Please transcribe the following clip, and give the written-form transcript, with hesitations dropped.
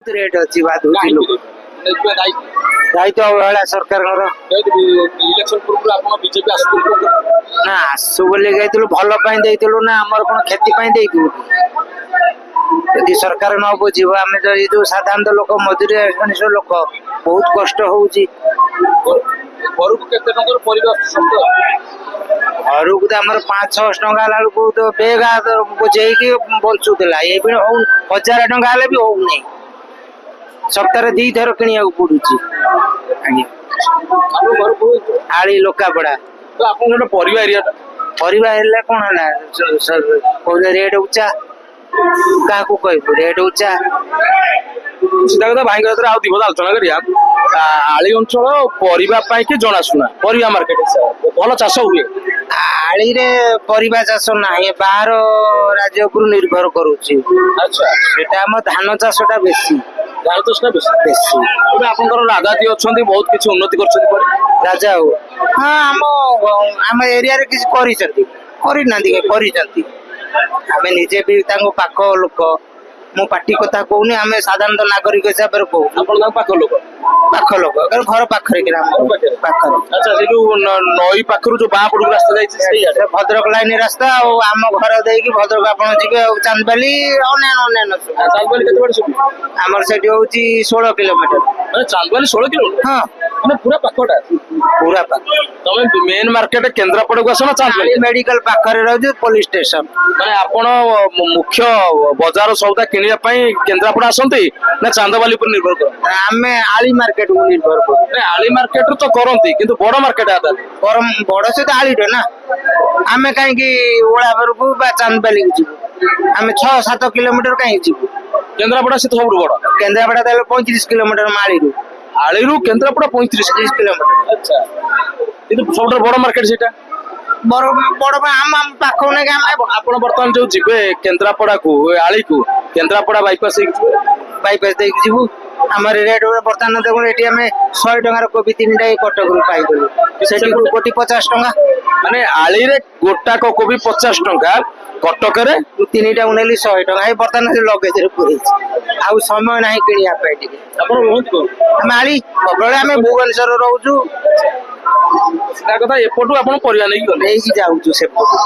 बहुत रेट अच्छी बात होती लोग दायित्व अवहेला सरकार इलेक्शन पूर्व आप बीजेपी आसुଥିଲେ ना आसु बोली गई भल देलु ना आमर कौन क्षति देलु यदि सरकार न बुझे आम जो साधारण लोक मजूरी मनुष्य लोक बहुत कष्ट होउची घर को केते टंकर परिवार शब्द घर को तो आमर 500-600 टंका बेलू तो बेग बुझे बचुला ये 1000 टंका भी हो नहीं सप्ताह 2 थर किनिया पड़ुची घर को आली लोकापड़ा तो आप परिवार एरिया परिवा हेल्ला कौन है कहले रेट उच्चा क्या कह रेट उच्चा सीधा कथा भाई कथा आउ दिवस आलोचना करिया आली अंचल परिवा पाई कि जनाशुना परिवा मार्केट भल चाष हुए आली रे परिवा चाष ना बाहर राज्य उपर निर्भर करुची अच्छा सेटा हम धान चाषटा बेसी धान चाषटा बेसी आपनकर राजा जी अछंती बहुत किछि उन्नति करछथि राजा हो हाँ आम एरिया रे किछि करिसंती करिनांती करिसंती आमे निजे भी तांको पाख लोक मु पार्टी कथा कहूनी आम साधारण नागरिक हिसाब से कहूँ पाख लोक घर पाखरे अच्छा से जो नई पाखरु जो बाँ पड़ू रास्ता जाइए भद्रक लाइन रास्ता और आम घर देकी भद्रक आप जी चांदबाली अन्य चांदबाली केते बड़ सुबि आमर सेठी होची 16 किलोमीटर माने चांदबाली 16 किलोमीटर हाँ माने पूरा पाखटा पूरा पाख तमे मेन मार्केट केंद्रापड़ा को आसना चांदबाली मेडिकल पाखरे रहू पुलिस स्टेशन माने आपण मुख्य बाजार सौदा किनिया पई केंद्रापड़ा आसंती ना चांदबाली पर निर्भर कर आमे आली मार्केट को निर्भर कर आली मार्केट तो करंती किंतु बड़ मार्केट आता बड़ से तो आली ना आमे कहीं की ओलावर को बा चांदबाली को जीवु आमे 6-7 किलोमीटर कहीं जीवु केंद्रापड़ा से तो सब बड़ केंद्रापड़ा ताले 35 किलोमीटर माली आळीरू केंद्रापड़ा 35 किलोमीटर अच्छा किंतु सबटा बड़ मार्केट सेटा बड़ बड़ आम पाख आपण वर्तमान जो जिबे केंद्रापड़ा को आळी को केंद्रापड़ा बाईपास बाईपास देख जीवु आमर रेट बर्तमान देखो ये आम 100 टंकार कोबी 3टा कटक रू पाइलु सेठी गोटी 50 टंका माने आळी रे गोटाक कोबी 50 टंका कटक रे 3टा उनेली 100 टंका बर्तमान से लगेज रे पुरे आउ समय नाही किनिया पे टिके आपण बहुत को हम आली बबळे आम भुवनेश्वर रहउछु सीधा कथा एपटू आपण परिया नै गले जाऊछु सेपटू